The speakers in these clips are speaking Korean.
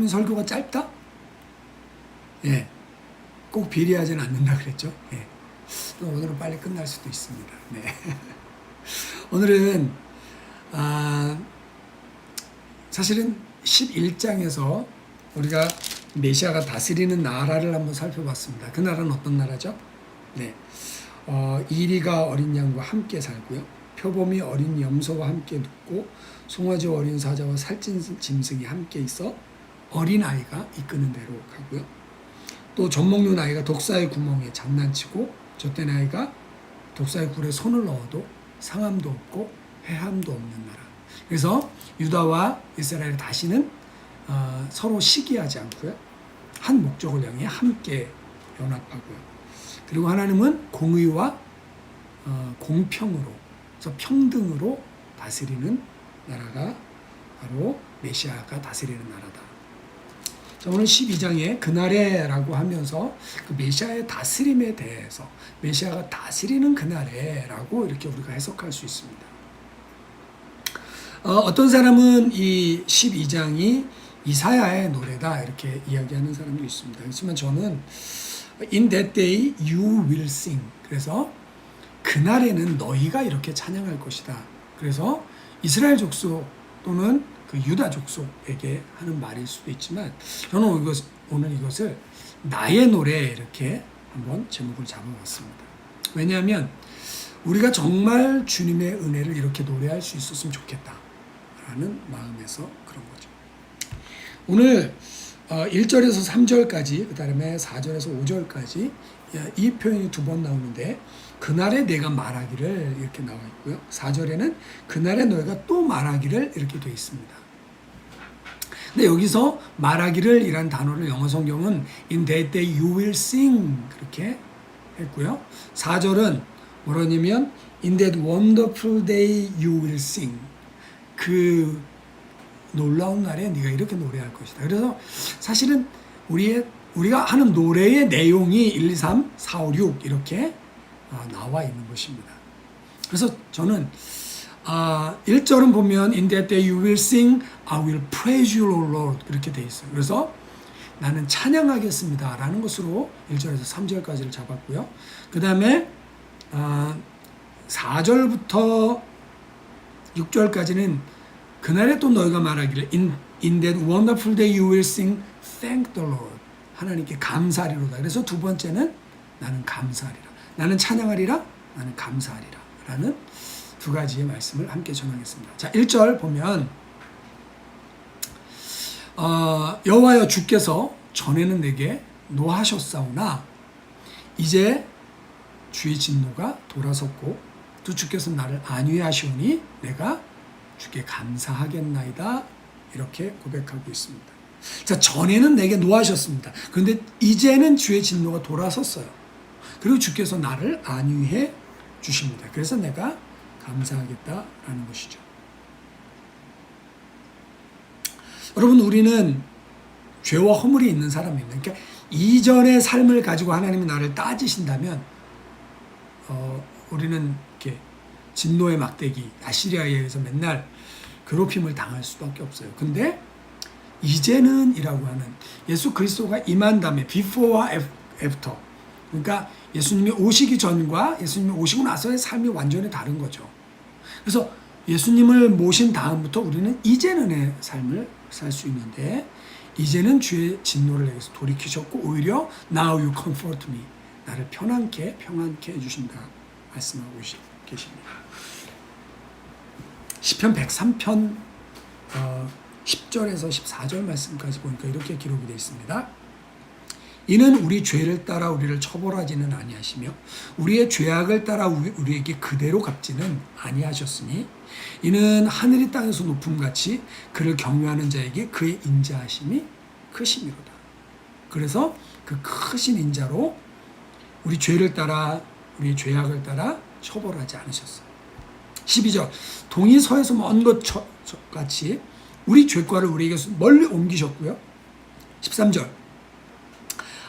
그러면 설교가 짧다? 예, 꼭 비리하지는 않는다 그랬죠. 예. 오늘은 빨리 끝날 수도 있습니다. 네. 오늘은 사실은 11장에서 우리가 메시아가 다스리는 나라를 한번 살펴봤습니다. 그 나라는 어떤 나라죠? 네. 이리가 어린 양과 함께 살고요. 표범이 어린 염소와 함께 눕고 송아지 어린 사자와 살찐 짐승이 함께 있어 어린아이가 이끄는 대로 가고요. 또 젖 먹는 아이가 독사의 구멍에 장난치고 젖된 아이가 독사의 굴에 손을 넣어도 상함도 없고 회함도 없는 나라. 그래서 유다와 이스라엘이 다시는 서로 시기하지 않고요. 한 목적을 향해 함께 연합하고요. 그리고 하나님은 공의와 공평으로, 그래서 평등으로 다스리는 나라가 바로 메시아가 다스리는 나라다. 자, 오늘 12장에 그날에라고 하면서 그 메시아의 다스림에 대해서 메시아가 다스리는 그날에라고 이렇게 우리가 해석할 수 있습니다. 어떤 사람은 이 12장이 이사야의 노래다 이렇게 이야기하는 사람도 있습니다. 그렇지만 저는 In that day you will sing. 그래서 그날에는 너희가 이렇게 찬양할 것이다. 그래서 이스라엘 족속 또는 그 유다 족속에게 하는 말일 수도 있지만 저는 오늘 이것을 나의 노래 이렇게 한번 제목을 잡아봤습니다. 왜냐하면 우리가 정말 주님의 은혜를 이렇게 노래할 수 있었으면 좋겠다라는 마음에서 그런 거죠. 오늘 1절에서 3절까지 그 다음에 4절에서 5절까지 이 표현이 두 번 나오는데 그날에 내가 말하기를 이렇게 나와 있고요. 4절에는 그날에 너희가 또 말하기를 이렇게 되어 있습니다. 근데 여기서 말하기를 이란 단어를 영어 성경은 in that day you will sing 그렇게 했고요. 4절은 뭐라냐면 in that wonderful day you will sing 그 놀라운 날에 네가 이렇게 노래할 것이다. 그래서 사실은 우리가 하는 노래의 내용이 1, 2, 3, 4, 5, 6 이렇게 나와 있는 것입니다. 그래서 저는 1절은 보면 In that day you will sing, I will praise you, Lord 그렇게 돼 있어요. 그래서 나는 찬양하겠습니다 라는 것으로 1절에서 3절까지를 잡았고요. 그 다음에 4절부터 6절까지는 그날에 또 너희가 말하기를 In that wonderful day you will sing, thank the Lord 하나님께 감사하리로다. 그래서 두 번째는 나는 감사하리라. 나는 찬양하리라. 나는 감사하리라. 라는 두 가지의 말씀을 함께 전하겠습니다. 자, 1절 보면 여호와여 주께서 전에는 내게 노하셨사오나 이제 주의 진노가 돌아섰고 또 주께서 나를 안위하시오니 내가 주께 감사하겠나이다. 이렇게 고백하고 있습니다. 자, 전에는 내게 노하셨습니다. 그런데 이제는 주의 진노가 돌아섰어요. 그리고 주께서 나를 안위해 주십니다. 그래서 내가 감사하겠다라는 것이죠. 여러분, 우리는 죄와 허물이 있는 사람입니다. 그러니까 이전의 삶을 가지고 하나님이 나를 따지신다면 우리는 이렇게 진노의 막대기 아시리아에 의해서 맨날 괴롭힘을 당할 수밖에 없어요. 근데 이제는 이라고 하는 예수 그리스도가 임한 다음에 before와 after 그러니까 예수님이 오시기 전과 예수님이 오시고 나서의 삶이 완전히 다른 거죠. 그래서 예수님을 모신 다음부터 우리는 이제는의 삶을 살 수 있는데 이제는 주의 진노를 내게서 돌이키셨고 오히려 Now you comfort me 나를 평안케 해주신다 말씀하고 계십니다. 시편 103편 10절에서 14절 말씀까지 보니까 이렇게 기록이 되어 있습니다. 이는 우리 죄를 따라 우리를 처벌하지는 아니하시며 우리의 죄악을 따라 우리에게 그대로 갚지는 아니하셨으니 이는 하늘이 땅에서 높음같이 그를 경외하는 자에게 그의 인자하심이 크심이로다. 그래서 그 크신 인자로 우리 죄를 따라 우리의 죄악을 따라 처벌하지 않으셨어요. 12절 동이 서에서 먼 것 같이 우리 죄과를 우리에게서 멀리 옮기셨고요. 13절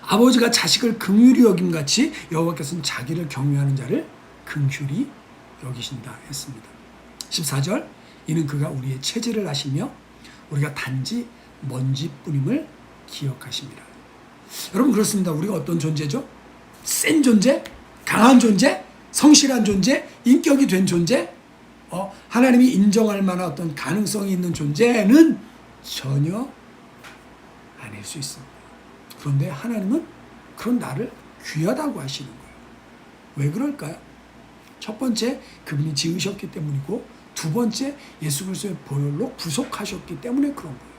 아버지가 자식을 긍휼히 여김같이 여호와께서는 자기를 경외하는 자를 긍휼히 여기신다 했습니다. 14절 이는 그가 우리의 체질을 아시며 우리가 단지 먼지뿐임을 기억하십니다. 여러분 그렇습니다. 우리가 어떤 존재죠? 센 존재? 강한 존재? 성실한 존재? 인격이 된 존재? 하나님이 인정할 만한 어떤 가능성이 있는 존재는 전혀 아닐 수 있습니다. 그런데 하나님은 그런 나를 귀하다고 하시는 거예요. 왜 그럴까요? 첫 번째, 그분이 지으셨기 때문이고, 두 번째, 예수 그리스도의 보혈로 구속하셨기 때문에 그런 거예요.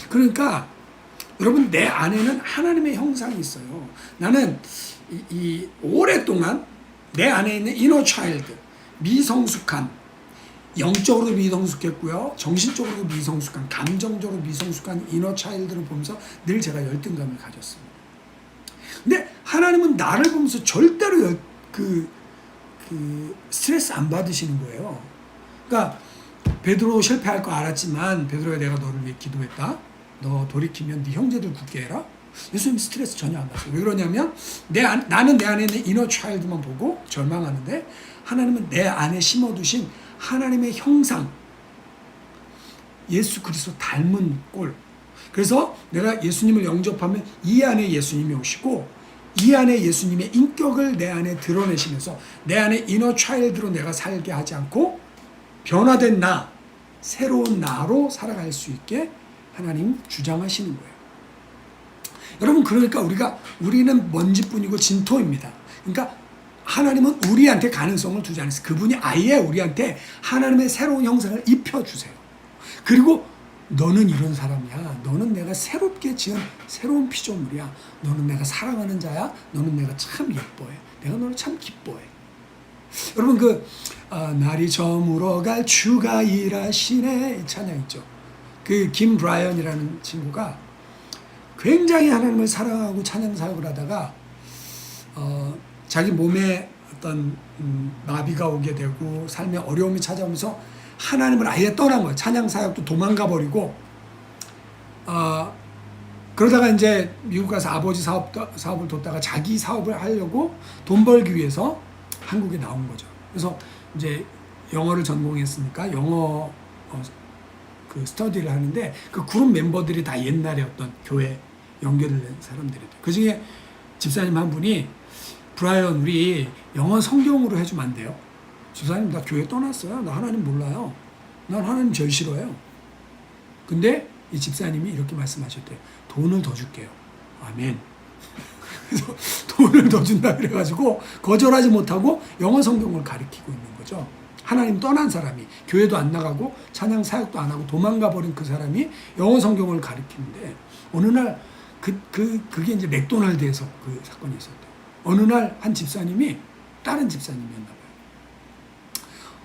그러니까 여러분, 내 안에는 하나님의 형상이 있어요. 나는 이 오랫동안 내 안에 있는 이너 차일드, 미성숙한, 영적으로 미성숙했고요, 정신적으로 미성숙한, 감정적으로 미성숙한 이너 차일드를 보면서 늘 제가 열등감을 가졌습니다. 근데 하나님은 나를 보면서 절대로 스트레스 안 받으시는 거예요. 그러니까 베드로 실패할 거 알았지만 베드로야, 내가 너를 위해 기도했다. 너 돌이키면 네 형제들 굳게 해라. 예수님 스트레스 전혀 안 받았어요. 왜 그러냐면 나는 내 안에 있는 이너 차일드만 보고 절망하는데, 하나님은 내 안에 심어두신 하나님의 형상, 예수 그리스도 닮은 꼴. 그래서 내가 예수님을 영접하면 이 안에 예수님이 오시고, 이 안에 예수님의 인격을 내 안에 드러내시면서 내 안에 이너 차일드로 내가 살게 하지 않고 변화된 나, 새로운 나로 살아갈 수 있게 하나님 주장하시는 거예요. 여러분, 그러니까 우리는 먼지뿐이고 진토입니다. 그러니까 하나님은 우리한테 가능성을 두지 않았어요. 그분이 아예 우리한테 하나님의 새로운 형상을 입혀주세요. 그리고 너는 이런 사람이야. 너는 내가 새롭게 지은 새로운 피조물이야. 너는 내가 사랑하는 자야. 너는 내가 참 예뻐해. 내가 너를 참 기뻐해. 여러분, 날이 저물어갈 주가 일하시네, 이 찬양 있죠. 김 브라이언이라는 친구가 굉장히 하나님을 사랑하고 찬양 사역을 하다가 자기 몸에 어떤 마비가 오게 되고 삶에 어려움이 찾아오면서 하나님을 아예 떠난 거예요. 찬양 사역도 도망가 버리고, 그러다가 이제 미국 가서 아버지 사업을 돕다가 자기 사업을 하려고 돈 벌기 위해서 한국에 나온 거죠. 그래서 이제 영어를 전공했으니까 영어 스터디를 하는데, 그 그룹 멤버들이 다 옛날에 어떤 교회 연결을 낸 사람들이에요. 그 중에 집사님 한 분이, 브라이언, 우리 영어 성경으로 해주면 안 돼요? 집사님, 나 교회 떠났어요. 나 하나님 몰라요. 난 하나님 제일 싫어요. 근데 이 집사님이 이렇게 말씀하셨대요. 돈을 더 줄게요. 아멘. 그래서 돈을 더 준다 그래가지고 거절하지 못하고 영어 성경을 가르치고 있는 거죠. 하나님 떠난 사람이, 교회도 안 나가고 찬양 사역도 안 하고 도망가 버린 그 사람이 영어 성경을 가르치는데, 어느 날 그게 이제 맥도날드에서 그 사건이 있었대요. 어느 날 한 집사님이, 다른 집사님이었나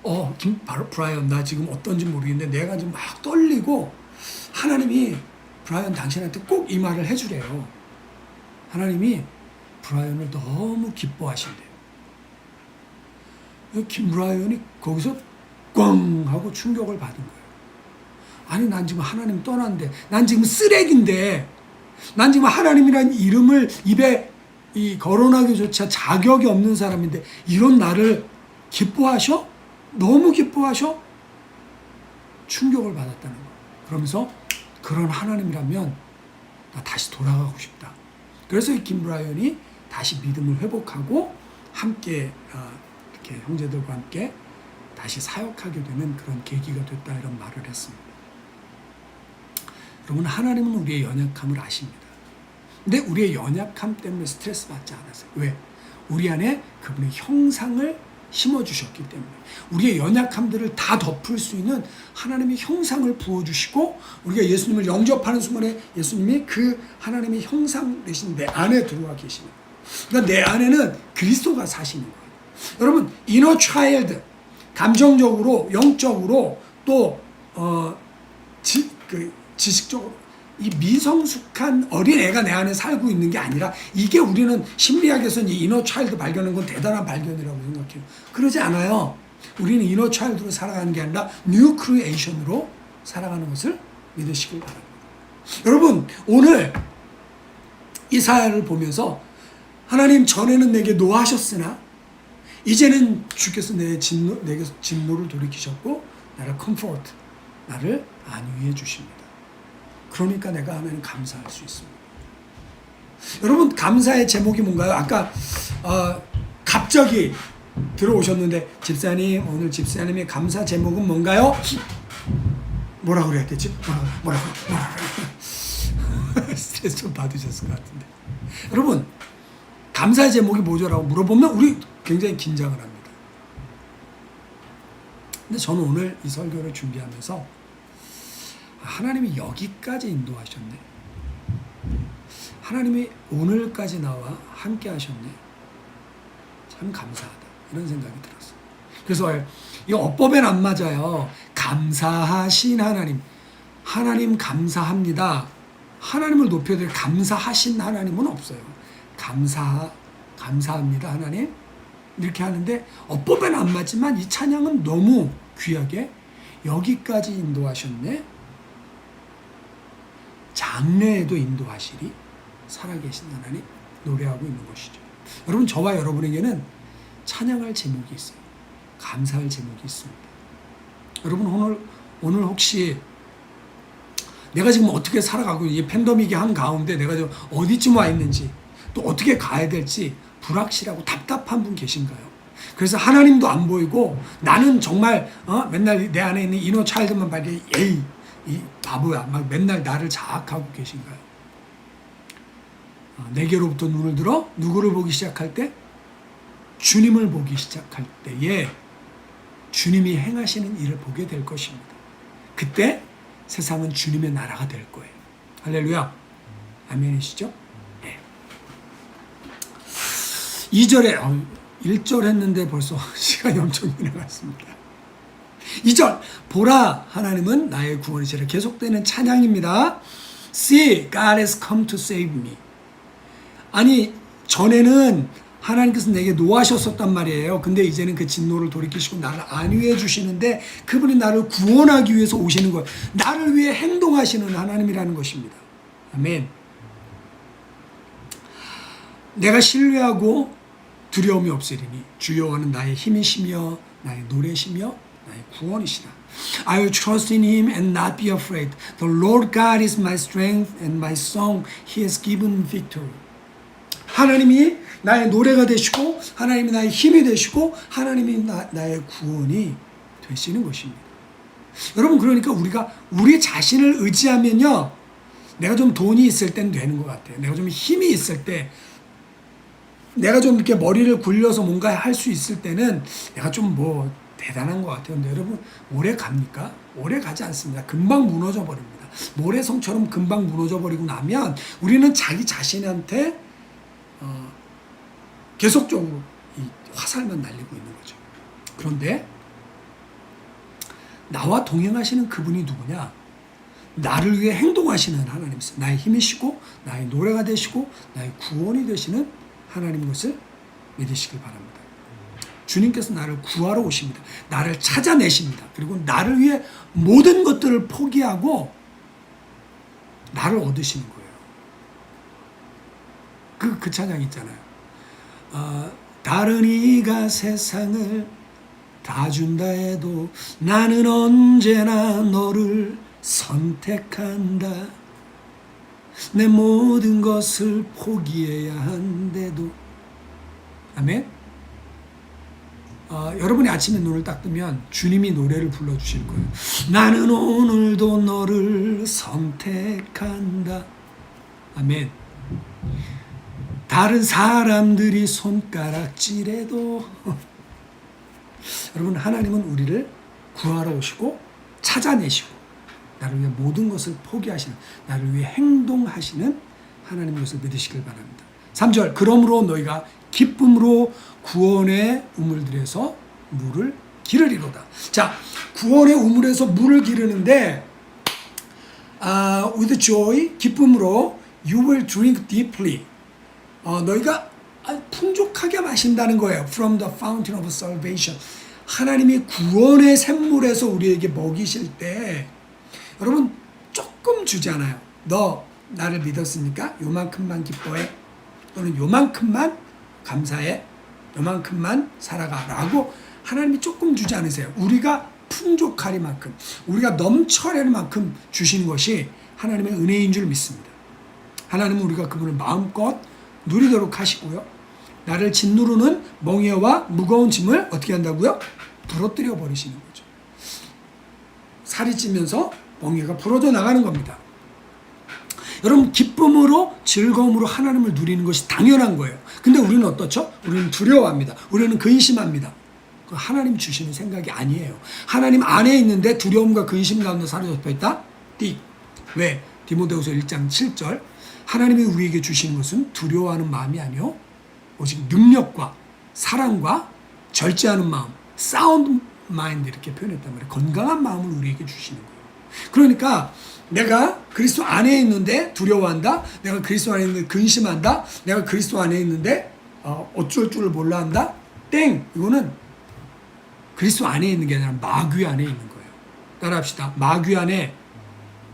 봐요. 바로 브라이언, 나 지금 어떤지 모르겠는데 내가 지금 막 떨리고, 하나님이 브라이언 당신한테 꼭 이 말을 해주래요. 하나님이 브라이언을 너무 기뻐하신대요. 김 브라이언이 거기서 꽝 하고 충격을 받은 거예요. 아니, 난 지금 하나님 떠났는데, 난 지금 쓰레기인데, 난 지금 하나님이라는 이름을 입에 거론하기조차 자격이 없는 사람인데 이런 나를 기뻐하셔? 너무 기뻐하셔? 충격을 받았다는 거예요. 그러면서 그런 하나님이라면 나 다시 돌아가고 싶다. 그래서 이 김 브라이언이 다시 믿음을 회복하고 함께 이렇게 형제들과 함께 다시 사역하게 되는 그런 계기가 됐다, 이런 말을 했습니다. 여러분, 하나님은 우리의 연약함을 아십니다. 근데 우리의 연약함 때문에 스트레스 받지 않았어요. 왜? 우리 안에 그분의 형상을 심어주셨기 때문에, 우리의 연약함들을 다 덮을 수 있는 하나님의 형상을 부어주시고, 우리가 예수님을 영접하는 순간에 예수님이 그 하나님의 형상 대신 내 안에 들어와 계시는 거예요. 그러니까 내 안에는 그리스도가 사시는 거예요. 여러분, 이너 차일드, 감정적으로, 영적으로, 또 지식적으로 이 미성숙한 어린애가 내 안에 살고 있는 게 아니라, 이게 우리는 심리학에서는 이 이너 차일드 발견하는 건 대단한 발견이라고 생각해요. 그러지 않아요. 우리는 이너 차일드로 살아가는 게 아니라 뉴 크리에이션으로 살아가는 것을 믿으시길 바랍니다. 여러분, 오늘 이사야를 보면서 하나님, 전에는 내게 노하셨으나 이제는 주께서 내게 진노를 돌이키셨고 나를 컴포트, 나를 안위해 주십니다. 그러니까 내가 하나님 감사할 수 있습니다. 여러분 감사의 제목이 뭔가요? 아까 갑자기 들어오셨는데 집사님 오늘 집사님의 감사 제목은 뭔가요? 뭐라고 그래야 되지? 뭐라고 스트레스 좀 받으셨을 것 같은데 여러분 감사의 제목이 뭐죠라고 물어보면 우리 굉장히 긴장을 합니다. 근데 저는 오늘 이 설교를 준비하면서 하나님이 여기까지 인도하셨네. 하나님이 오늘까지 나와 함께 하셨네. 참 감사하다. 이런 생각이 들었어요. 그래서 이 어법엔 안 맞아요. 감사하신 하나님. 하나님 감사합니다. 하나님을 높여드릴 감사하신 하나님은 없어요. 감사합니다 하나님. 이렇게 하는데 어법엔 안 맞지만 이 찬양은 너무 귀하게 여기까지 인도하셨네. 장래에도 인도하시리. 살아계신 하나님 노래하고 있는 것이죠. 여러분 저와 여러분에게는 찬양할 제목이 있어요. 감사할 제목이 있습니다. 여러분 오늘 혹시 내가 지금 어떻게 살아가고 이 팬데믹이 한 가운데 내가 지금 어디쯤 와 있는지 또 어떻게 가야 될지 불확실하고 답답한 분 계신가요? 그래서 하나님도 안 보이고 나는 정말 맨날 내 안에 있는 이너 차일드만 발견 에이 이 바보야 막 맨날 나를 자학하고 계신가요? 내게로부터 눈을 들어 누구를 보기 시작할 때? 주님을 보기 시작할 때에 주님이 행하시는 일을 보게 될 것입니다. 그때 세상은 주님의 나라가 될 거예요. 할렐루야. 아멘이시죠? 네. 2절에 1절 했는데 벌써 시간이 엄청 지나갔습니다. 2절 보라 하나님은 나의 구원이시라. 계속되는 찬양입니다. See, God has come to save me. 아니 전에는 하나님께서 내게 노하셨었단 말이에요. 근데 이제는 그 진노를 돌이키시고 나를 안위해 주시는데 그분이 나를 구원하기 위해서 오시는 거예요. 나를 위해 행동하시는 하나님이라는 것입니다. 아멘. 내가 신뢰하고 두려움이 없으리니 주여와는 나의 힘이시며 나의 노래시며 나의 구원이시라. I will trust in him and not be afraid. The Lord God is my strength and my song. He has given victory. 하나님이 나의 노래가 되시고 하나님이 나의 힘이 되시고 하나님이 나의 구원이 되시는 것입니다. 여러분 그러니까 우리가 우리 자신을 의지하면요. 내가 좀 돈이 있을 땐 되는 것 같아요. 내가 좀 힘이 있을 때 내가 좀 이렇게 머리를 굴려서 뭔가 할 수 있을 때는 내가 좀 뭐 대단한 것 같아요. 근데 여러분 오래 갑니까? 오래 가지 않습니다. 금방 무너져 버립니다. 모래성처럼 금방 무너져 버리고 나면 우리는 자기 자신한테 계속적으로 이 화살만 날리고 있는 거죠. 그런데 나와 동행하시는 그분이 누구냐? 나를 위해 행동하시는 하나님이세요. 나의 힘이시고 나의 노래가 되시고 나의 구원이 되시는 하나님 것을 믿으시길 바랍니다. 주님께서 나를 구하러 오십니다. 나를 찾아내십니다. 그리고 나를 위해 모든 것들을 포기하고 나를 얻으시는 거예요. 그 찬양 있잖아요. 다른 이가 세상을 다 준다 해도 나는 언제나 너를 선택한다. 내 모든 것을 포기해야 한데도. 아멘. 여러분이 아침에 눈을 딱 뜨면 주님이 노래를 불러주실 거예요. 나는 오늘도 너를 선택한다. 아멘. 다른 사람들이 손가락질해도 여러분 하나님은 우리를 구하러 오시고 찾아내시고 나를 위해 모든 것을 포기하시는 나를 위해 행동하시는 하나님의 것을 믿으시길 바랍니다. 3절 그러므로 너희가 기쁨으로 구원의 우물들에서 물을 기르리로다. 자, 구원의 우물에서 물을 기르는데 with joy 기쁨으로 you will drink deeply. 너희가 풍족하게 마신다는 거예요. From the fountain of salvation. 하나님이 구원의 샘물에서 우리에게 먹이실 때 여러분 조금 주잖아요. 너 나를 믿었으니까 요만큼만 기뻐해. 또는 요만큼만 감사해. 요만큼만 살아가. 라고 하나님이 조금 주지 않으세요. 우리가 풍족하리만큼 우리가 넘쳐나리만큼 주시는 것이 하나님의 은혜인 줄 믿습니다. 하나님은 우리가 그분을 마음껏 누리도록 하시고요. 나를 짓누르는 멍에와 무거운 짐을 어떻게 한다고요? 부러뜨려 버리시는 거죠. 살이 찌면서 멍에가 부러져 나가는 겁니다. 여러분, 기쁨으로 즐거움으로 하나님을 누리는 것이 당연한 거예요. 근데 우리는 어떻죠? 우리는 두려워합니다. 우리는 근심합니다. 하나님 주시는 생각이 아니에요. 하나님 안에 있는데 두려움과 근심 가운데 사로잡혀 있다? 왜? 디모데후서 1장 7절 하나님이 우리에게 주시는 것은 두려워하는 마음이 아니요 오직 능력과 사랑과 절제하는 마음, 사운드 마인드 이렇게 표현했단 말이에요. 건강한 마음을 우리에게 주시는 거예요. 그러니까 내가 그리스도 안에 있는데 두려워한다. 내가 그리스도 안에 있는데 근심한다. 내가 그리스도 안에 있는데 어쩔 줄을 몰라 한다. 땡! 이거는 그리스도 안에 있는 게 아니라 마귀 안에 있는 거예요. 따라합시다. 마귀 안에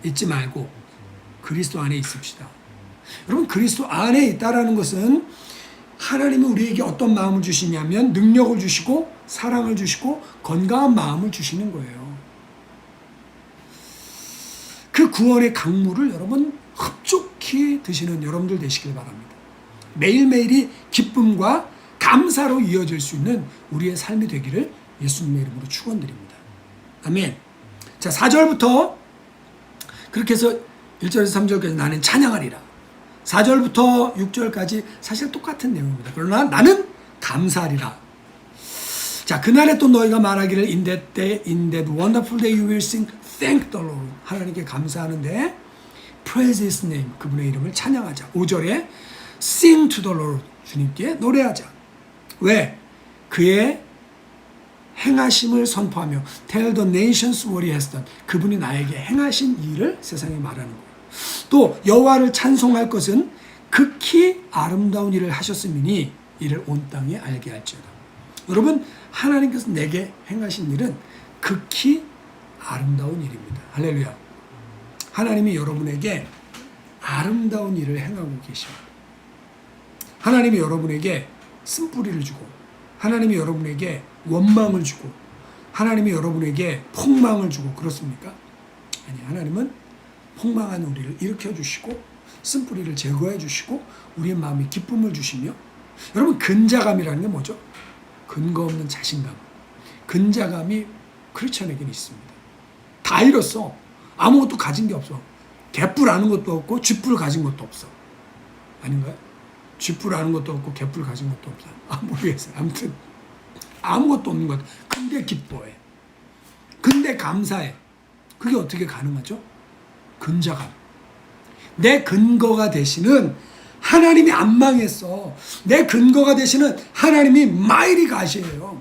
있지 말고 그리스도 안에 있읍시다. 여러분, 그리스도 안에 있다라는 것은 하나님은 우리에게 어떤 마음을 주시냐면 능력을 주시고 사랑을 주시고 건강한 마음을 주시는 거예요. 그 구원의 강물을 여러분 흡족히 드시는 여러분들 되시길 바랍니다. 매일매일이 기쁨과 감사로 이어질 수 있는 우리의 삶이 되기를 예수님의 이름으로 축원드립니다. 아멘. 자, 4절부터 그렇게 해서 1절에서 3절까지 나는 찬양하리라. 4절부터 6절까지 사실 똑같은 내용입니다. 그러나 나는 감사하리라. 자, 그날에 또 너희가 말하기를 in that day, in that wonderful day you will sing thank the Lord. 하나님께 감사하는데 praise his name. 그분의 이름을 찬양하자. 5절에 sing to the Lord. 주님께 노래하자. 왜? 그의 행하심을 선포하며 tell the nations what he has done. 그분이 나에게 행하신 일을 세상에 말하는 거예요. 또 여호와를 찬송할 것은 극히 아름다운 일을 하셨음이니 이를 온 땅에 알게 할지어다. 여러분, 하나님께서 내게 행하신 일은 극히 아름다운 일입니다. 할렐루야. 하나님이 여러분에게 아름다운 일을 행하고 계십니다. 하나님이 여러분에게 쓴뿌리를 주고 하나님이 여러분에게 원망을 주고 하나님이 여러분에게 폭망을 주고 그렇습니까? 아니, 하나님은 폭망한 우리를 일으켜 주시고 쓴뿌리를 제거해 주시고 우리의 마음에 기쁨을 주시며 여러분, 근자감이라는 게 뭐죠? 근거 없는 자신감. 근자감이 크리스천에게는 있습니다. 다 잃었어. 아무것도 가진 게 없어. 개뿔 아는 것도 없고 쥐뿔 가진 것도 없어. 아닌가요? 쥐뿔 아는 것도 없고 개뿔 가진 것도 없어. 모르겠어요. 아무튼 아무것도 없는 것. 근데 기뻐해. 근데 감사해. 그게 어떻게 가능하죠? 근자감. 내 근거가 되시는 하나님이 안 망했어. 내 근거가 되시는 하나님이 마이리 가시예요.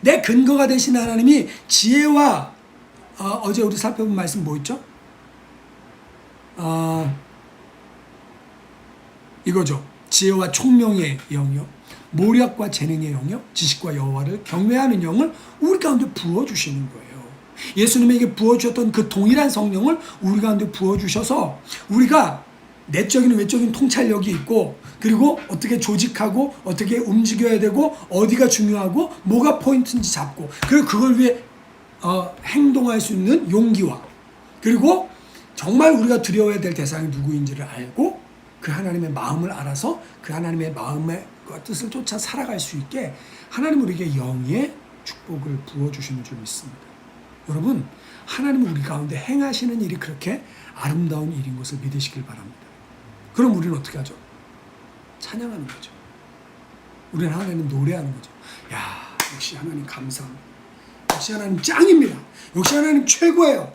내 근거가 되시는 하나님이 지혜와 어제 우리 살펴본 말씀 뭐 있죠? 이거죠. 지혜와 총명의 영이요, 모략과 재능의 영이요, 지식과 여호와를 경외하는 영을 우리 가운데 부어주시는 거예요. 예수님에게 부어주셨던 그 동일한 성령을 우리 가운데 부어주셔서 우리가 내적인 외적인 통찰력이 있고 그리고 어떻게 조직하고 어떻게 움직여야 되고 어디가 중요하고 뭐가 포인트인지 잡고 그리고 그걸 위해 행동할 수 있는 용기와 그리고 정말 우리가 두려워해야 될 대상이 누구인지를 알고 그 하나님의 마음을 알아서 그 하나님의 마음의 뜻을 쫓아 살아갈 수 있게 하나님 우리에게 영의 축복을 부어주시는 줄 믿습니다. 여러분, 하나님은 우리 가운데 행하시는 일이 그렇게 아름다운 일인 것을 믿으시길 바랍니다. 그럼 우리는 어떻게 하죠? 찬양하는 거죠. 우리는 하나님 노래하는 거죠. 야, 역시 하나님 감사합니다. 역시 하나님 짱입니다. 역시 하나님 최고예요.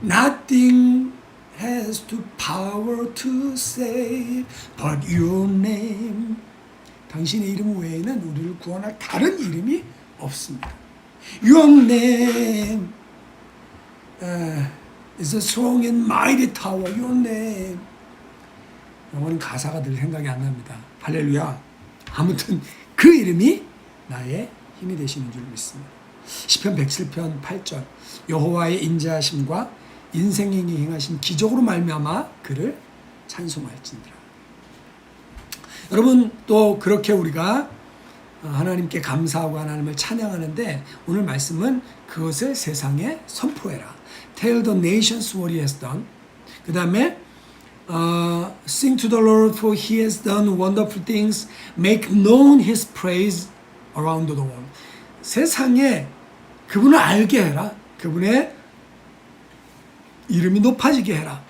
Nothing has the power to save but your name. 당신의 이름 외에는 우리를 구원할 다른 이름이 없습니다. Your name is a strong and mighty tower. Your name. 영어는 가사가 늘 생각이 안 납니다. 할렐루야. 아무튼 그 이름이 나의 힘이 되시는 줄 믿습니다. 시편 107편 8절 여호와의 인자하심과 인생에 행하신 기적으로 말미암아 그를 찬송할지니라. 여러분, 또 그렇게 우리가 하나님께 감사하고 하나님을 찬양하는데 오늘 말씀은 그것을 세상에 선포해라. Tell the nations what he has done. 그 다음에 Sing to the Lord for he has done wonderful things. Make known his praise around the world. 세상에 그분을 알게 해라. 그분의 이름이 높아지게 해라.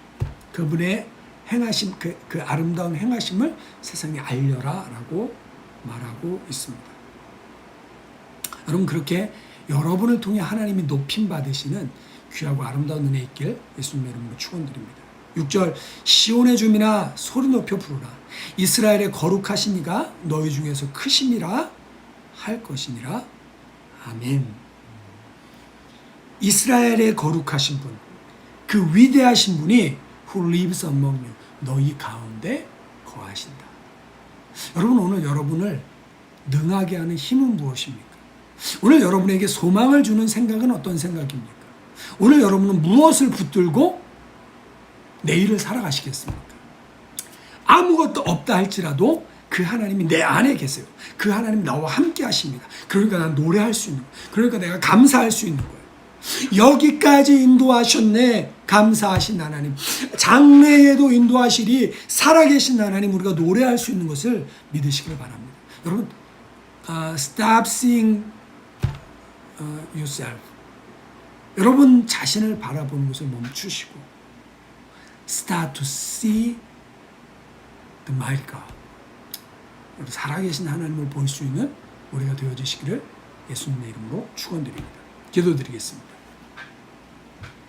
그분의 행하심, 그 아름다운 행하심을 세상에 알려라 라고 말하고 있습니다. 여러분 그렇게 여러분을 통해 하나님이 높임 받으시는 귀하고 아름다운 은혜 있길 예수님의 이름으로 축원드립니다. 6절 시온의 주민아 소리 높여 부르라. 이스라엘의 거룩하신 이가 너희 중에서 크심이라 할 것이니라. 아멘. 이스라엘의 거룩하신 분, 그 위대하신 분이 who lives among you, 너희 가운데 거하신다. 여러분 오늘 여러분을 능하게 하는 힘은 무엇입니까? 오늘 여러분에게 소망을 주는 생각은 어떤 생각입니까? 오늘 여러분은 무엇을 붙들고 내일을 살아가시겠습니까? 아무것도 없다 할지라도 그 하나님이 내 안에 계세요. 그 하나님 나와 함께 하십니다. 그러니까 난 노래할 수 있는 거예요. 그러니까 내가 감사할 수 있는 거예요. 여기까지 인도하셨네. 감사하신 하나님. 장래에도 인도하시리 살아계신 하나님 우리가 노래할 수 있는 것을 믿으시길 바랍니다. 여러분 stop seeing yourself. 여러분 자신을 바라보는 것을 멈추시고 start to see the mighty God. 살아계신 하나님을 볼 수 있는 우리가 되어주시기를 예수님의 이름으로 축원드립니다. 기도드리겠습니다.